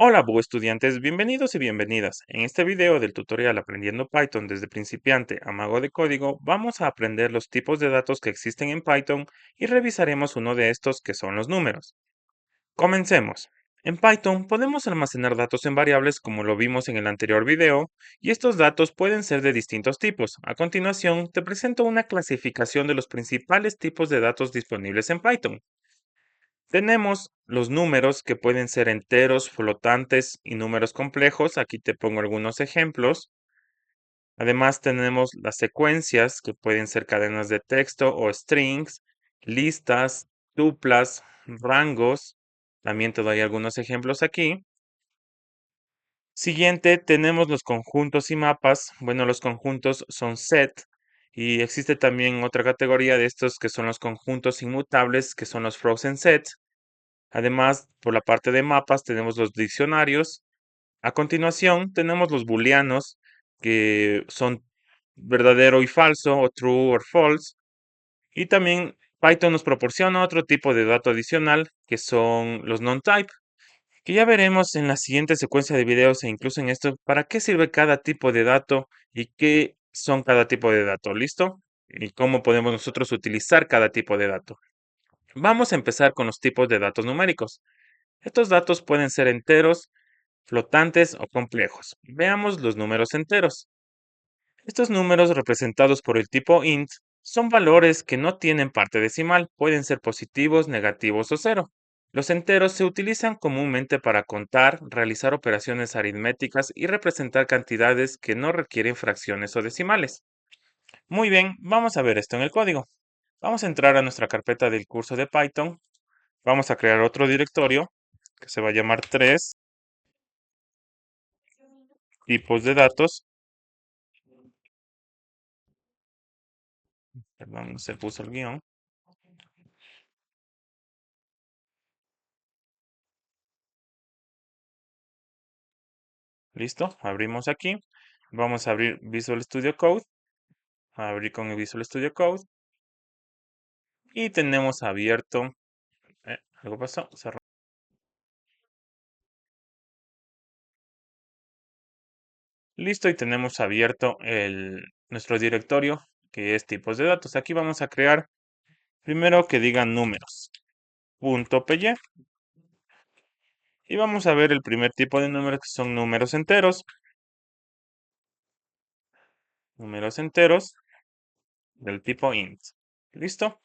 Hola, estudiantes, bienvenidos y bienvenidas. En este video del tutorial Aprendiendo Python desde principiante a mago de código, vamos a aprender los tipos de datos que existen en Python y revisaremos uno de estos que son los números. Comencemos. En Python podemos almacenar datos en variables como lo vimos en el anterior video, y estos datos pueden ser de distintos tipos. A continuación, te presento una clasificación de los principales tipos de datos disponibles en Python. Tenemos los números que pueden ser enteros, flotantes y números complejos. Aquí te pongo algunos ejemplos. Además tenemos las secuencias que pueden ser cadenas de texto o strings, listas, tuplas, rangos. También te doy algunos ejemplos aquí. Siguiente, tenemos los conjuntos y mapas. Bueno, los conjuntos son set y existe también otra categoría de estos que son los conjuntos inmutables, que son los frozen sets. Además, por la parte de mapas tenemos los diccionarios. A continuación, tenemos los booleanos, que son verdadero y falso, o true or false. Y también Python nos proporciona otro tipo de dato adicional, que son los non-type, que ya veremos en la siguiente secuencia de videos e incluso en esto, para qué sirve cada tipo de dato y qué son cada tipo de dato. ¿Listo? Y cómo podemos nosotros utilizar cada tipo de dato. Vamos a empezar con los tipos de datos numéricos. Estos datos pueden ser enteros, flotantes o complejos. Veamos los números enteros. Estos números representados por el tipo int son valores que no tienen parte decimal, pueden ser positivos, negativos o cero. Los enteros se utilizan comúnmente para contar, realizar operaciones aritméticas y representar cantidades que no requieren fracciones o decimales. Muy bien, vamos a ver esto en el código. Vamos a entrar a nuestra carpeta del curso de Python. Vamos a crear otro directorio que se va a llamar 3 tipos de datos. Perdón, se puso el guión. Listo, abrimos aquí. Vamos a abrir Visual Studio Code. Abrir con el Visual Studio Code. Y tenemos abierto. Algo pasó. Listo, y tenemos abierto nuestro directorio que es tipos de datos. Aquí vamos a crear primero que diga números. .py. Y vamos a ver el primer tipo de números que son números enteros. Números enteros del tipo int. ¿Listo?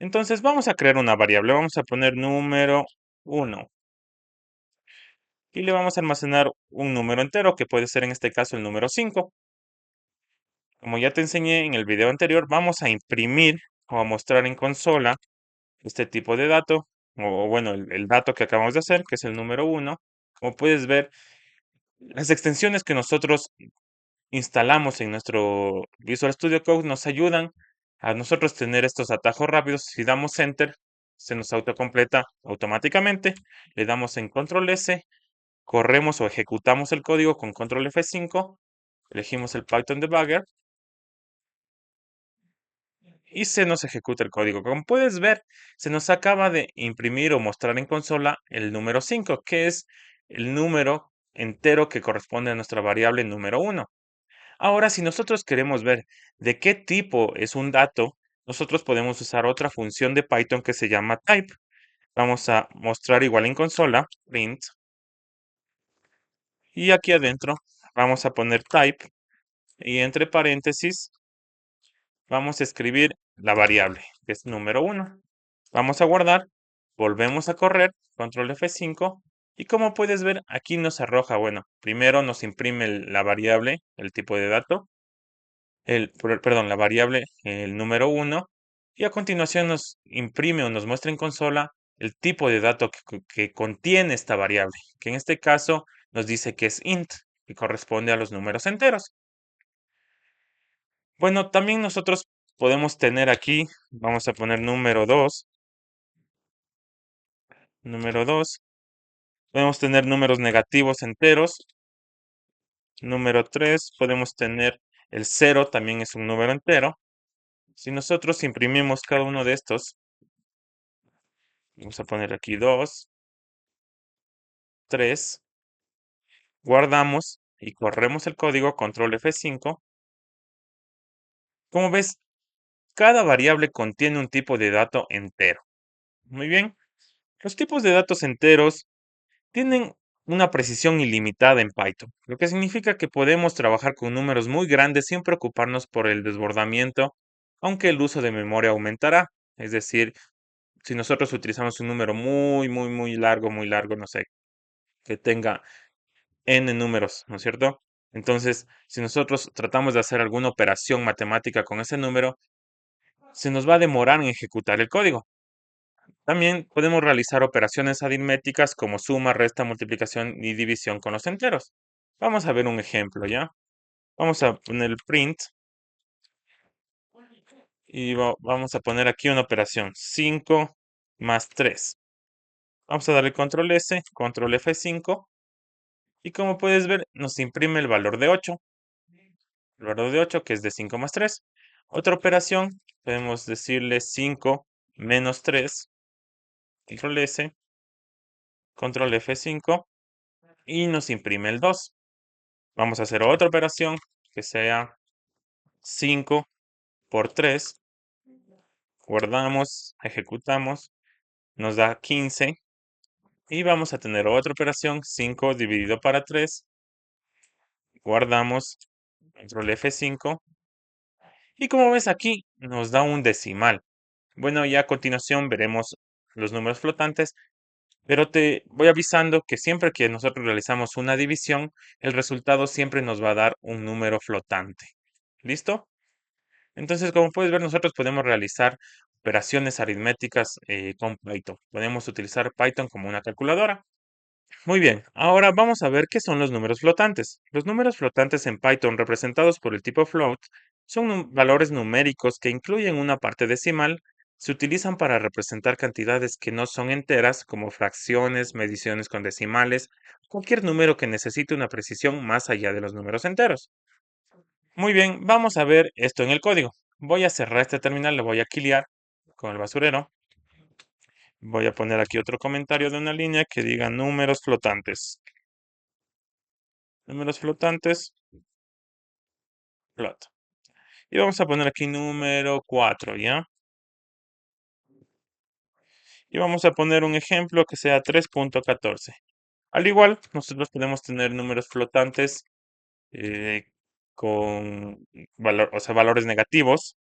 Entonces vamos a crear una variable. Vamos a poner número 1. Y le vamos a almacenar un número entero, que puede ser en este caso el número 5. Como ya te enseñé en el video anterior, vamos a imprimir o a mostrar en consola este tipo de dato, o bueno, el dato que acabamos de hacer, que es el número 1. Como puedes ver, las extensiones que nosotros instalamos en nuestro Visual Studio Code nos ayudan a nosotros tener estos atajos rápidos. Si damos Enter, se nos autocompleta automáticamente. Le damos en Control S, corremos o ejecutamos el código con Control F5, elegimos el Python Debugger y se nos ejecuta el código. Como puedes ver, se nos acaba de imprimir o mostrar en consola el número 5, que es el número entero que corresponde a nuestra variable número 1. Ahora, si nosotros queremos ver de qué tipo es un dato, nosotros podemos usar otra función de Python que se llama type. Vamos a mostrar igual en consola, print, y aquí adentro vamos a poner type, y entre paréntesis vamos a escribir la variable, que es número 1. Vamos a guardar, volvemos a correr, control F5, y como puedes ver, aquí nos arroja, bueno, primero nos imprime la variable, el tipo de dato, perdón, la variable, el número 1, y a continuación nos imprime o nos muestra en consola el tipo de dato que contiene esta variable, que en este caso nos dice que es int, que corresponde a los números enteros. Bueno, también nosotros podemos tener aquí, vamos a poner número 2, número 2, podemos tener números negativos enteros, número 3, podemos tener el 0, también es un número entero. Si nosotros imprimimos cada uno de estos, vamos a poner aquí 2, 3, Guardamos y corremos el código control F5. Como ves, cada variable contiene un tipo de dato entero. Muy bien. Los tipos de datos enteros tienen una precisión ilimitada en Python, lo que significa que podemos trabajar con números muy grandes sin preocuparnos por el desbordamiento, aunque el uso de memoria aumentará. Es decir, si nosotros utilizamos un número muy largo, no sé, que tenga n números, ¿no es cierto? Entonces, si nosotros tratamos de hacer alguna operación matemática con ese número, se nos va a demorar en ejecutar el código. También podemos realizar operaciones aritméticas como suma, resta, multiplicación y división con los enteros. Vamos a ver un ejemplo, ¿ya? Vamos a poner el print y vamos a poner aquí una operación 5 más 3. Vamos a darle control S, control F5 y como puedes ver nos imprime el valor de 8. El valor de 8 que es de 5 más 3. Otra operación, podemos decirle 5 menos 3, control S, control F5 y nos imprime el 2. Vamos a hacer otra operación que sea 5 por 3. Guardamos, ejecutamos, nos da 15. Y vamos a tener otra operación, 5 dividido para 3. Guardamos, control F5. Y como ves aquí, nos da un decimal. Bueno, ya a continuación veremos los números flotantes, pero te voy avisando que siempre que nosotros realizamos una división, el resultado siempre nos va a dar un número flotante. ¿Listo? Entonces, como puedes ver, nosotros podemos realizar operaciones aritméticas con Python. Podemos utilizar Python como una calculadora. Muy bien, ahora vamos a ver qué son los números flotantes. Los números flotantes en Python representados por el tipo float son valores numéricos que incluyen una parte decimal. Se utilizan para representar cantidades que no son enteras, como fracciones, mediciones con decimales, cualquier número que necesite una precisión más allá de los números enteros. Muy bien, vamos a ver esto en el código. Voy a cerrar este terminal, lo voy a quiliar con el basurero. Voy a poner aquí otro comentario de una línea que diga números flotantes. Números flotantes, float. Y vamos a poner aquí número 4, ¿ya? Y vamos a poner un ejemplo que sea 3.14. Al igual, nosotros podemos tener números flotantes eh, con valores negativos.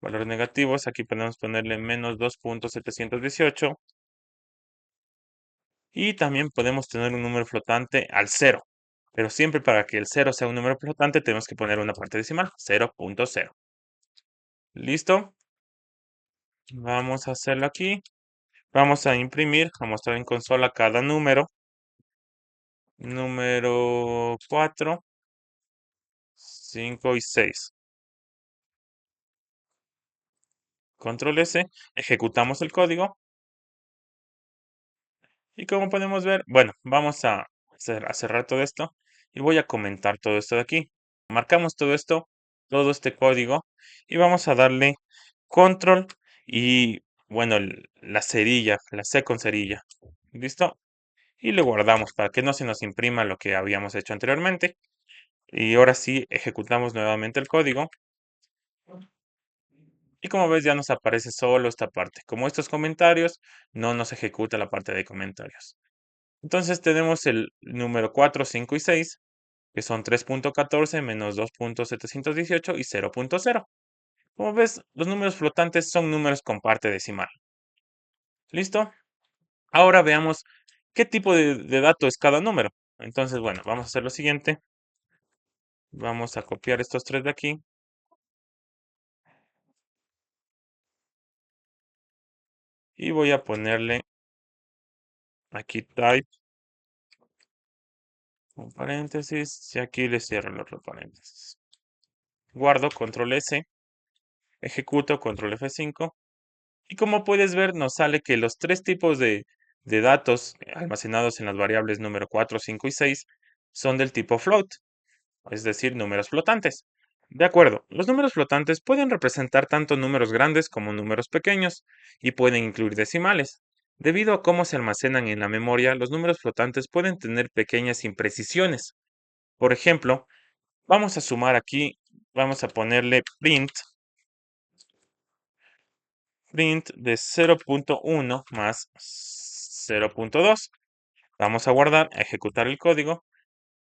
Valores negativos, aquí podemos ponerle menos 2.718. Y también podemos tener un número flotante al cero. Pero siempre para que el cero sea un número flotante tenemos que poner una parte decimal, 0.0. ¿Listo? Vamos a hacerlo aquí. Vamos a imprimir, a mostrar en consola cada número. Número 4, 5 y 6. Control S, ejecutamos el código. Y como podemos ver, bueno, vamos a cerrar todo esto. Y voy a comentar todo esto de aquí. Marcamos todo esto, todo este código. Y vamos a darle control y, bueno, la cerilla, la C con cerilla. ¿Listo? Y le guardamos para que no se nos imprima lo que habíamos hecho anteriormente. Y ahora sí, ejecutamos nuevamente el código. Y como ves, ya nos aparece solo esta parte. Como estos comentarios, no nos ejecuta la parte de comentarios. Entonces tenemos el número 4, 5 y 6, que son 3.14 menos 2.718 y 0.0. Como ves, los números flotantes son números con parte decimal. ¿Listo? Ahora veamos qué tipo de dato es cada número. Entonces, bueno, vamos a hacer lo siguiente. Vamos a copiar estos tres de aquí. Y voy a ponerle aquí type, un paréntesis, y aquí le cierro el otro paréntesis. Guardo, control S, ejecuto, control F5. Y como puedes ver, nos sale que los tres tipos de datos almacenados en las variables número 4, 5 y 6 son del tipo float, es decir, números flotantes. De acuerdo, los números flotantes pueden representar tanto números grandes como números pequeños y pueden incluir decimales. Debido a cómo se almacenan en la memoria, los números flotantes pueden tener pequeñas imprecisiones. Por ejemplo, vamos a sumar aquí, vamos a ponerle print de 0.1 más 0.2. Vamos a guardar, a ejecutar el código.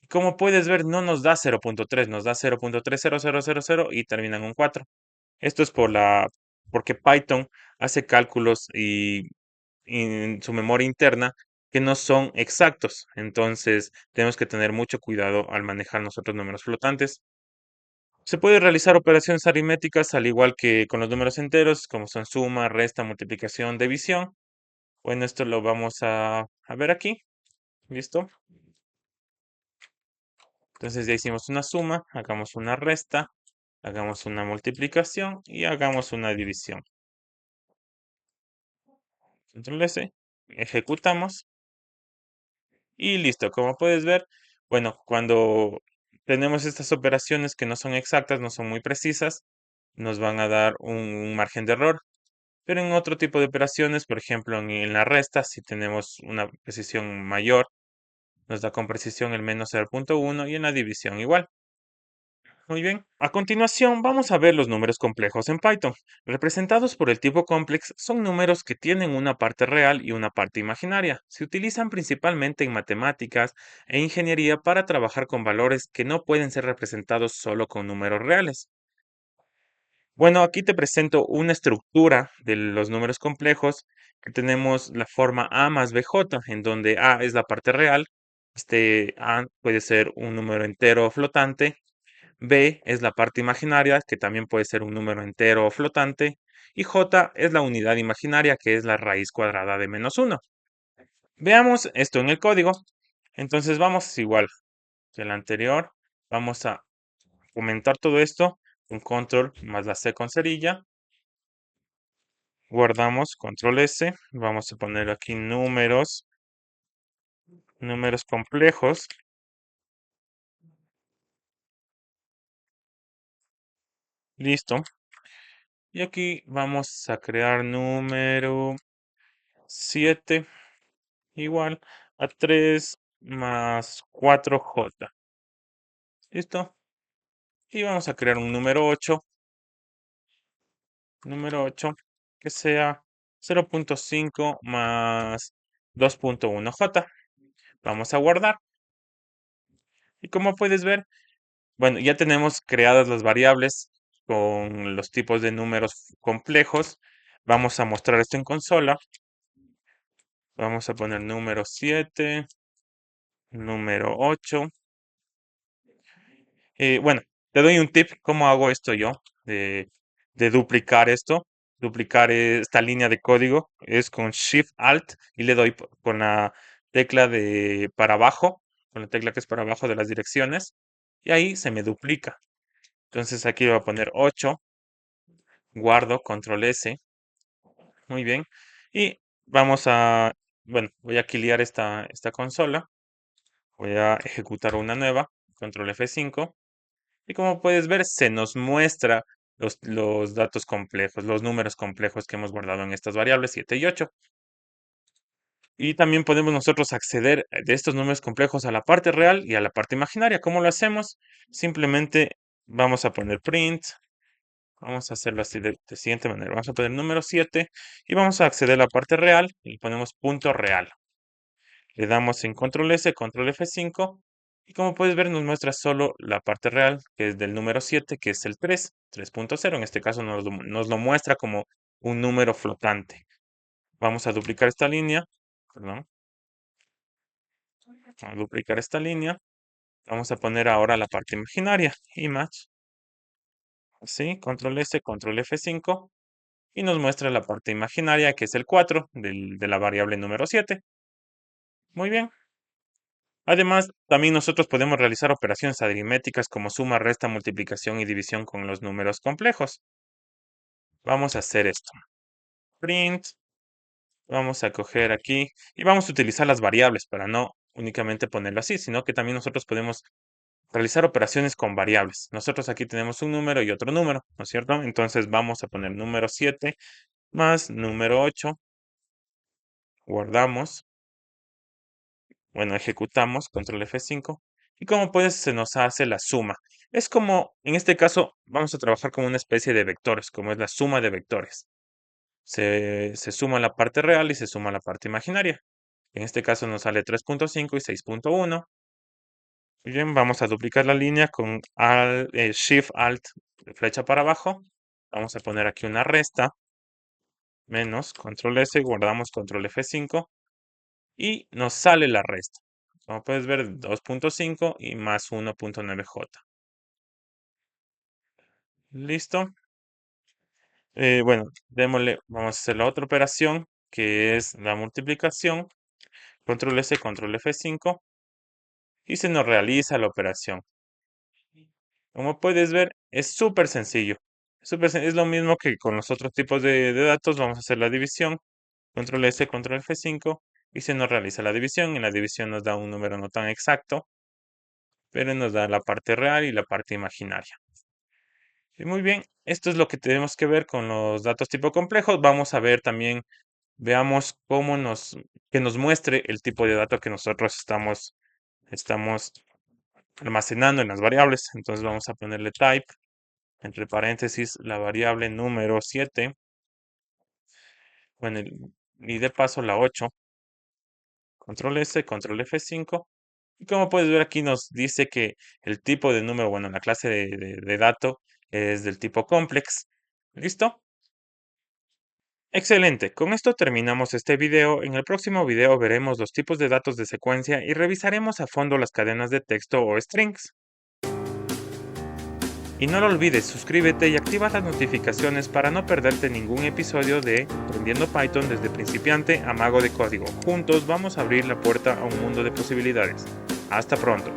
Y como puedes ver, no nos da 0.3, nos da 0.30000 y termina en un 4. Esto es porque Python hace cálculos y en su memoria interna que no son exactos. Entonces, tenemos que tener mucho cuidado al manejar nosotros números flotantes. Se puede realizar operaciones aritméticas al igual que con los números enteros, como son suma, resta, multiplicación, división. Bueno, esto lo vamos a ver aquí. ¿Listo? Entonces ya hicimos una suma, hagamos una resta, hagamos una multiplicación y hagamos una división. Control S, ejecutamos y listo. Como puedes ver, bueno, cuando tenemos estas operaciones que no son exactas, no son muy precisas, nos van a dar un margen de error. Pero en otro tipo de operaciones, por ejemplo, en la resta, si tenemos una precisión mayor, nos da con precisión el menos 0.1 y en la división igual. Muy bien. A continuación, vamos a ver los números complejos en Python. Representados por el tipo complex, son números que tienen una parte real y una parte imaginaria. Se utilizan principalmente en matemáticas e ingeniería para trabajar con valores que no pueden ser representados solo con números reales. Bueno, aquí te presento una estructura de los números complejos que tenemos la forma A más BJ, en donde A es la parte real. Este A puede ser un número entero o flotante. B es la parte imaginaria, que también puede ser un número entero o flotante. Y J es la unidad imaginaria, que es la raíz cuadrada de -1. Veamos esto en el código. Entonces vamos igual que el anterior. Vamos a aumentar todo esto con control más la C con cerilla. Guardamos control S. Vamos a poner aquí números complejos. Listo. Y aquí vamos a crear número 7 igual a 3 más 4J. ¿Listo? Y vamos a crear un número 8 que sea 0.5 más 2.1J. Vamos a guardar. Y como puedes ver, bueno, ya tenemos creadas las variables con los tipos de números complejos. Vamos a mostrar esto en consola. Vamos a poner número 7, número 8. Bueno, te doy un tip, ¿cómo hago esto yo? De duplicar esto, duplicar esta línea de código, es con Shift Alt y le doy con la tecla de para abajo, con la tecla que es para abajo de las direcciones, y ahí se me duplica. Entonces aquí voy a poner 8, guardo, control S, muy bien, y vamos a, bueno, voy a killear esta consola, voy a ejecutar una nueva, control F5. Y como puedes ver, se nos muestra los datos complejos, los números complejos que hemos guardado en estas variables 7 y 8. Y también podemos nosotros acceder de estos números complejos a la parte real y a la parte imaginaria. ¿Cómo lo hacemos? Simplemente vamos a poner print. Vamos a hacerlo así de siguiente manera. Vamos a poner número 7 y vamos a acceder a la parte real y ponemos punto real. Le damos en control S, control F5 y como puedes ver nos muestra solo la parte real que es del número 7 que es el 3.0. En este caso nos lo muestra como un número flotante. Vamos a duplicar esta línea, perdón, a duplicar esta línea. Vamos a poner ahora la parte imaginaria, image, así, control S, control F5 y nos muestra la parte imaginaria que es el 4 de la variable número 7. Muy bien. Además, también nosotros podemos realizar operaciones aritméticas como suma, resta, multiplicación y división con los números complejos. Vamos a hacer esto. Print, vamos a coger aquí y vamos a utilizar las variables para no únicamente ponerlo así, sino que también nosotros podemos realizar operaciones con variables. Nosotros aquí tenemos un número y otro número, ¿no es cierto? Entonces vamos a poner número 7 más número 8 guardamos, bueno, ejecutamos, control F5, y como puedes, se nos hace la suma. Es como, en este caso, vamos a trabajar con una especie de vectores, como es la suma de vectores. Se suma la parte real y se suma la parte imaginaria. En este caso nos sale 3.5 y 6.1. Bien, vamos a duplicar la línea con Shift Alt, flecha para abajo. Vamos a poner aquí una resta, menos, control S, guardamos control F5 y nos sale la resta. Como puedes ver, 2.5 y más 1.9J. ¿Listo? Bueno, démosle, vamos a hacer la otra operación, que es la multiplicación. Control S, control F5 y se nos realiza la operación. Como puedes ver, es súper sencillo. Es lo mismo que con los otros tipos de datos. Vamos a hacer la división. Control S, control F5 y se nos realiza la división. En la división nos da un número no tan exacto, pero nos da la parte real y la parte imaginaria. Y muy bien, esto es lo que tenemos que ver con los datos tipo complejos. Vamos a ver también, veamos que nos muestre el tipo de dato que nosotros estamos almacenando en las variables. Entonces vamos a ponerle type, entre paréntesis, la variable número 7, bueno, y de paso la 8, control S, control F5. Y como puedes ver aquí nos dice que el tipo de número, bueno, la clase de dato es del tipo complex. ¿Listo? Excelente, con esto terminamos este video. En el próximo video veremos los tipos de datos de secuencia y revisaremos a fondo las cadenas de texto o strings. Y no lo olvides, suscríbete y activa las notificaciones para no perderte ningún episodio de Aprendiendo Python desde principiante a mago de código. Juntos vamos a abrir la puerta a un mundo de posibilidades. Hasta pronto.